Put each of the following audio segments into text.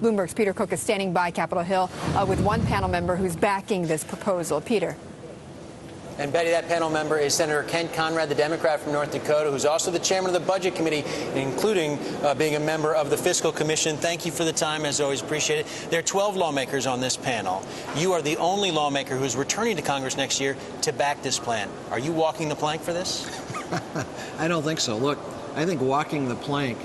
Bloomberg's Peter Cook is standing by Capitol Hill with one panel member who's backing this proposal. Peter. And Betty, that panel member is Senator Ken Conrad, the Democrat from North Dakota, who's also the chairman of the Budget Committee, including being a member of the Fiscal Commission. Thank you for the time, as always. Appreciate it. There are 12 lawmakers on this panel. You are the only lawmaker who's returning to Congress next year to back this plan. Are you walking the plank for this? I don't think so. Look, I think walking the plank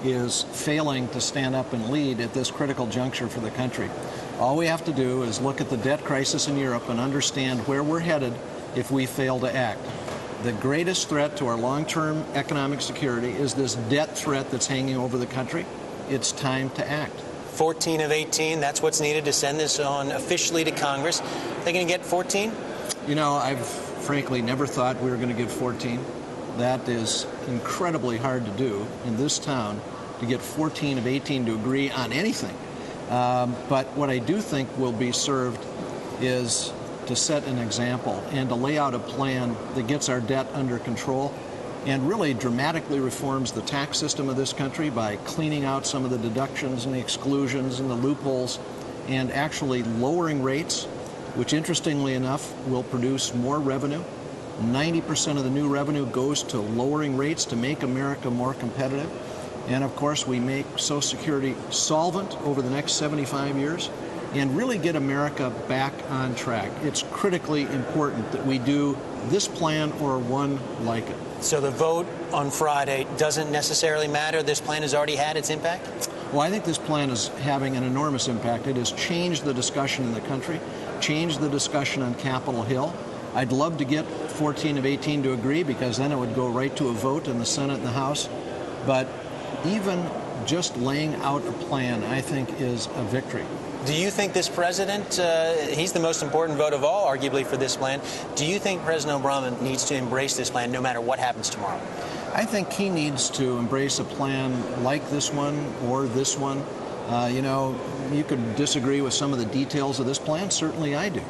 is failing to stand up and lead at this critical juncture for the country. All we have to do is look at the debt crisis in Europe and understand where we're headed if we fail to act. The greatest threat to our long-term economic security is this debt threat that's hanging over the country. It's time to act. 14 of 18, that's what's needed to send this on officially to Congress. They going to get 14? You know, I've frankly never thought we were going to get 14. That is incredibly hard to do in this town, to get 14 of 18 to agree on anything. But what I do think will be served is to set an example and to lay out a plan that gets our debt under control and really dramatically reforms the tax system of this country by cleaning out some of the deductions and the exclusions and the loopholes and actually lowering rates, which interestingly enough will produce more revenue. 90% of the new revenue goes to lowering rates to make America more competitive. And of course, we make Social Security solvent over the next 75 years and really get America back on track. It's critically important that we do this plan or one like it. So the vote on Friday doesn't necessarily matter? This plan has already had its impact? Well, I think this plan is having an enormous impact. It has changed the discussion in the country, changed the discussion on Capitol Hill. I'd love to get 14 of 18 to agree, because then it would go right to a vote in the Senate and the House. But even just laying out a plan, I think, is a victory. Do you think this president, he's the most important vote of all, arguably, for this plan. Do you think President Obama needs to embrace this plan no matter what happens tomorrow? I think he needs to embrace a plan like this one or this one. You know, you could disagree with some of the details of this plan. Certainly I do.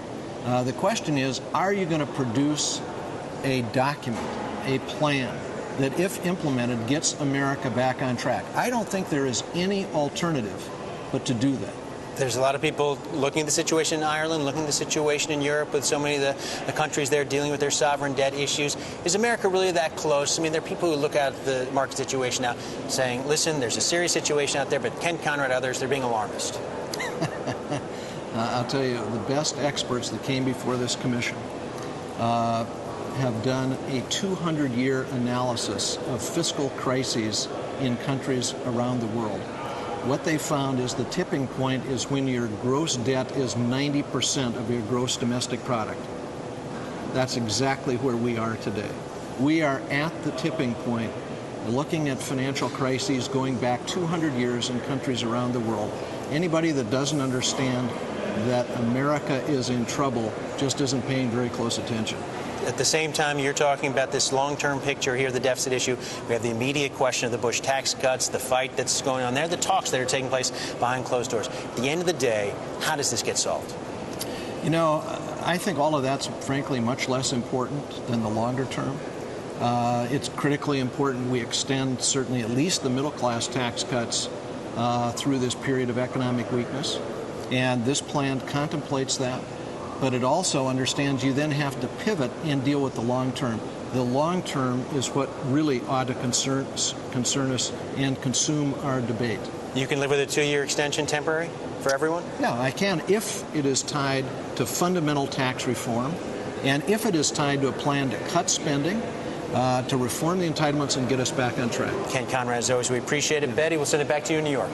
The question is, are you going to produce a document, a plan that, if implemented, gets America back on track? I don't think there is any alternative but to do that. There's a lot of people looking at the situation in Ireland, looking at the situation in Europe with so many of the countries there dealing with their sovereign debt issues. Is America really that close? I mean, there are people who look at the market situation now saying, listen, there's a serious situation out there, but Ken Conrad and others, they're being alarmist. I'll tell you, the best experts that came before this commission have done a 200-year analysis of fiscal crises in countries around the world. What they found is the tipping point is when your gross debt is 90% of your gross domestic product. That's exactly where we are today. We are at the tipping point, looking at financial crises going back 200 years in countries around the world. Anybody that doesn't understand that America is in trouble just isn't paying very close attention. At the same time, you're talking about this long-term picture here, the deficit issue. We have the immediate question of the Bush tax cuts, the fight that's going on there, the talks that are taking place behind closed doors. At the end of the day, how does this get solved? You know, I think all of that's, frankly, much less important than the longer term. It's critically important we extend, certainly at least the middle-class tax cuts through this period of economic weakness. And this plan contemplates that. But it also understands you then have to pivot and deal with the long term. The long term is what really ought to concern us and consume our debate. You can live with a 2-year extension temporary for everyone? Yeah, I can, if it is tied to fundamental tax reform and if it is tied to a plan to cut spending, to reform the entitlements and get us back on track. Ken Conrad, as always, we appreciate it. Betty, we'll send it back to you in New York.